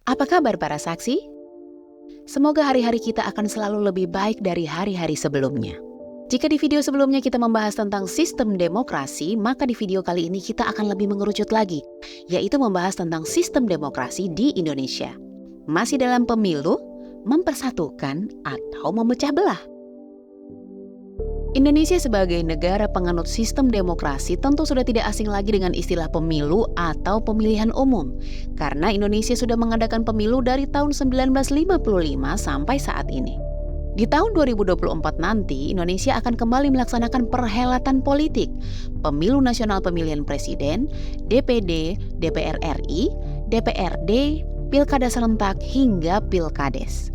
Apa kabar para saksi? Semoga hari-hari kita akan selalu lebih baik dari hari-hari sebelumnya. Jika di video sebelumnya kita membahas tentang sistem demokrasi, maka di video kali ini kita akan lebih mengerucut lagi, yaitu membahas tentang sistem demokrasi di Indonesia. Masih dalam pemilu, mempersatukan atau memecah belah. Indonesia sebagai negara penganut sistem demokrasi tentu sudah tidak asing lagi dengan istilah pemilu atau pemilihan umum. Karena Indonesia sudah mengadakan pemilu dari tahun 1955 sampai saat ini. Di tahun 2024 nanti, Indonesia akan kembali melaksanakan perhelatan politik, pemilu nasional pemilihan presiden, DPD, DPR RI, DPRD, pilkada serentak hingga pilkades.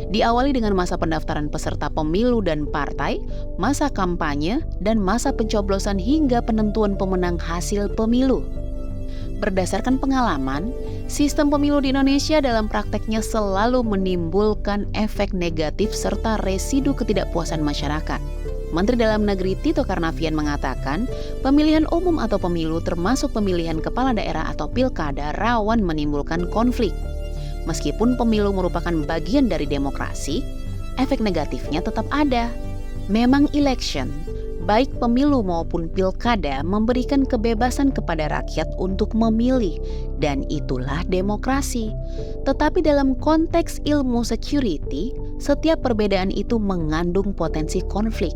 Diawali dengan masa pendaftaran peserta pemilu dan partai, masa kampanye, dan masa pencoblosan hingga penentuan pemenang hasil pemilu. Berdasarkan pengalaman, sistem pemilu di Indonesia dalam prakteknya selalu menimbulkan efek negatif serta residu ketidakpuasan masyarakat. Menteri Dalam Negeri Tito Karnavian mengatakan, pemilihan umum atau pemilu termasuk pemilihan kepala daerah atau pilkada rawan menimbulkan konflik. Meskipun pemilu merupakan bagian dari demokrasi, efek negatifnya tetap ada. Memang election, baik pemilu maupun pilkada memberikan kebebasan kepada rakyat untuk memilih, dan itulah demokrasi. Tetapi dalam konteks ilmu security, setiap perbedaan itu mengandung potensi konflik.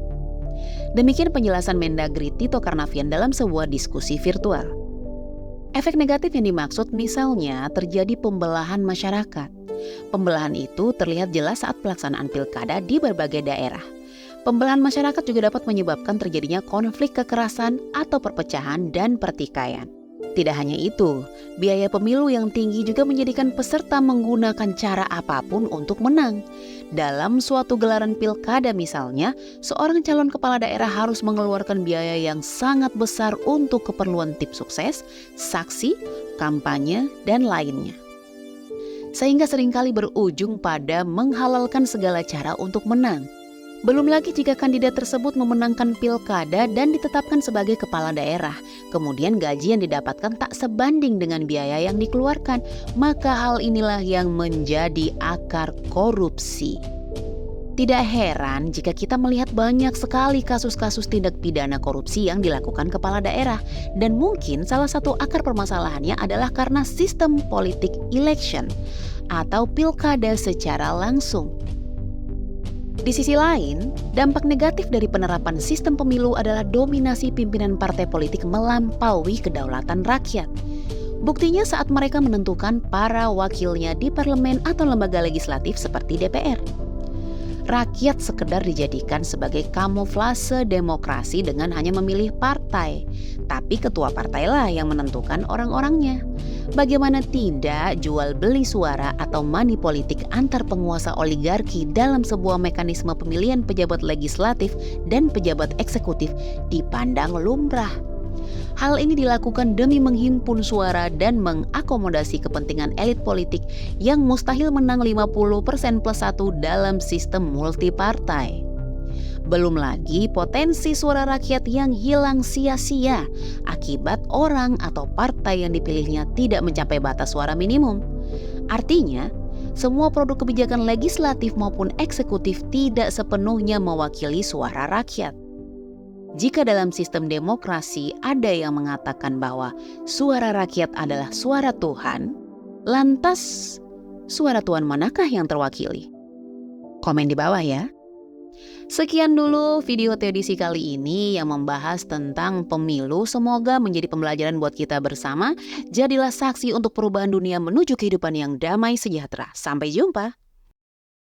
Demikian penjelasan Mendagri Tito Karnavian dalam sebuah diskusi virtual. Efek negatif yang dimaksud misalnya terjadi pembelahan masyarakat. Pembelahan itu terlihat jelas saat pelaksanaan pilkada di berbagai daerah. Pembelahan masyarakat juga dapat menyebabkan terjadinya konflik kekerasan atau perpecahan dan pertikaian. Tidak hanya itu, biaya pemilu yang tinggi juga menjadikan peserta menggunakan cara apapun untuk menang. Dalam suatu gelaran pilkada misalnya, seorang calon kepala daerah harus mengeluarkan biaya yang sangat besar untuk keperluan tim sukses, saksi, kampanye, dan lainnya. Sehingga seringkali berujung pada menghalalkan segala cara untuk menang. Belum lagi jika kandidat tersebut memenangkan pilkada dan ditetapkan sebagai kepala daerah, kemudian gaji yang didapatkan tak sebanding dengan biaya yang dikeluarkan, maka hal inilah yang menjadi akar korupsi. Tidak heran jika kita melihat banyak sekali kasus-kasus tindak pidana korupsi yang dilakukan kepala daerah, dan mungkin salah satu akar permasalahannya adalah karena sistem politik election atau pilkada secara langsung. Di sisi lain, dampak negatif dari penerapan sistem pemilu adalah dominasi pimpinan partai politik melampaui kedaulatan rakyat. Buktinya saat mereka menentukan para wakilnya di parlemen atau lembaga legislatif seperti DPR. Rakyat sekedar dijadikan sebagai kamuflase demokrasi dengan hanya memilih partai, tapi ketua partailah yang menentukan orang-orangnya. Bagaimana tidak jual beli suara atau money politik antar penguasa oligarki dalam sebuah mekanisme pemilihan pejabat legislatif dan pejabat eksekutif dipandang lumrah. Hal ini dilakukan demi menghimpun suara dan mengakomodasi kepentingan elit politik yang mustahil menang 50% plus 1 dalam sistem multipartai. Belum lagi potensi suara rakyat yang hilang sia-sia akibat orang atau partai yang dipilihnya tidak mencapai batas suara minimum. Artinya, semua produk kebijakan legislatif maupun eksekutif tidak sepenuhnya mewakili suara rakyat. Jika dalam sistem demokrasi ada yang mengatakan bahwa suara rakyat adalah suara Tuhan, lantas suara Tuhan manakah yang terwakili? Komen di bawah ya. Sekian dulu video teodisi kali ini yang membahas tentang pemilu. Semoga menjadi pembelajaran buat kita bersama. Jadilah saksi untuk perubahan dunia menuju kehidupan yang damai sejahtera. Sampai jumpa.